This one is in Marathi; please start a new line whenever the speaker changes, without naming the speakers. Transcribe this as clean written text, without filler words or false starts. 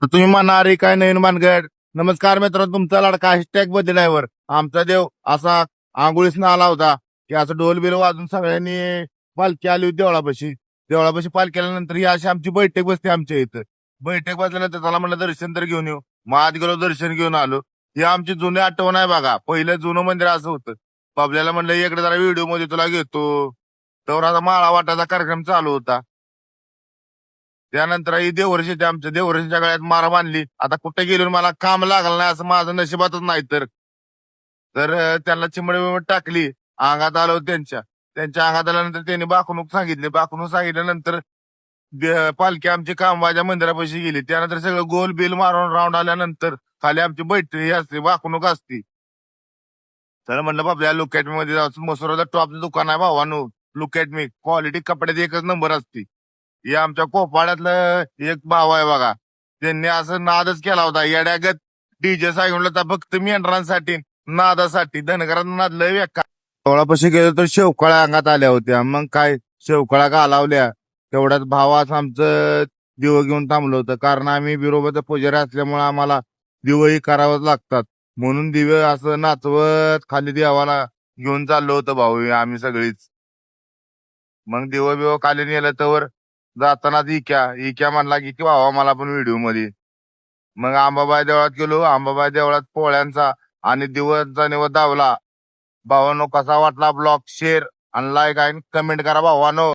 तर तुम्ही म्हणणारे काय नवीन मानगड. नमस्कार मित्रांनो, तुमचा लाडका हॅशटॅग बदलायवर आमचा देव असा आंघोळीसनं आला होता की असं डोल बिल वाजून सगळ्यांनी पालखी आली होती देवळापाशी पालखी आल्यानंतर ही अशी आमची बैठक बसते आमच्या इथं. बैठक बसल्यानंतर त्याला म्हणलं दर्शन तर घेऊन येऊ. मग आत गेलो, दर्शन घेऊन आलो. ही आमची जुनी आठवण आहे बघा. पहिलं जुनं मंदिर असं होतं. बाबल्याला म्हणलं इकडे जरा व्हिडिओ मध्ये तुला घेतो. तर आता माळा वाटायचा कार्यक्रम चालू होता. त्यानंतर ही देववर्षीच्या आमच्या देववर्षीच्या गळ्यात मारा बांधली. आता कुठे गेलो मला काम लागलं नाही असं माझं नशिबातच नाही तर त्यांना चिमड बिमड टाकली. अंगात आलो त्यांच्या अंगात आल्यानंतर त्यांनी बाकणूक सांगितल्यानंतर पालखी आमची कामवाच्या मंदिरापाशी गेली. त्यानंतर सगळं गोल बिल मारून राऊंड आल्यानंतर खाली आमची बैठकी असते, बाकणूक असती. तर म्हणलं बाबा लुक ॲट मी मध्ये जाऊ. मसुराचं टॉपचं दुकान आहे भावानो. लुक ॲट मी, क्वालिटी कपड्यात एकच नंबर असते. हे आमच्या कोपाड्यातलं एक भाव आहे बघा. त्यांनी असं नादच केला होता येड्यागत. डीजे सांगितलं तर फक्त मेंढरांसाठी, नादासाठी. धनगरांना नाद लय वेका. देवळापाशी गेलो तर शेवकाळ्या अंगात आल्या होत्या. मग काय शेवकाळ्या घालावल्या. तेवढ्यात भावाच आमचं दिव घेऊन थांबलं होतं. कारण आम्ही बिरोबाचं पुजारी असल्यामुळे आम्हाला दिवही करावंच लागतात. म्हणून दिवे असं नाचवत खाली देवाला घेऊन चाललो होतं भाऊ आम्ही सगळीच. मग दिवं बिव खाली नेलं तर जाताना इक्या म्हणला की भावा मला पण व्हिडिओ मध्ये. मग आंबाबाई देवळात गेलो. आंबाबाई देवळात पोळ्यांचा आणि दिवसचा निवड दावला. भावानो कसा वाटला ब्लॉग, शेअर आणि लाईक आणि कमेंट करा भावानो.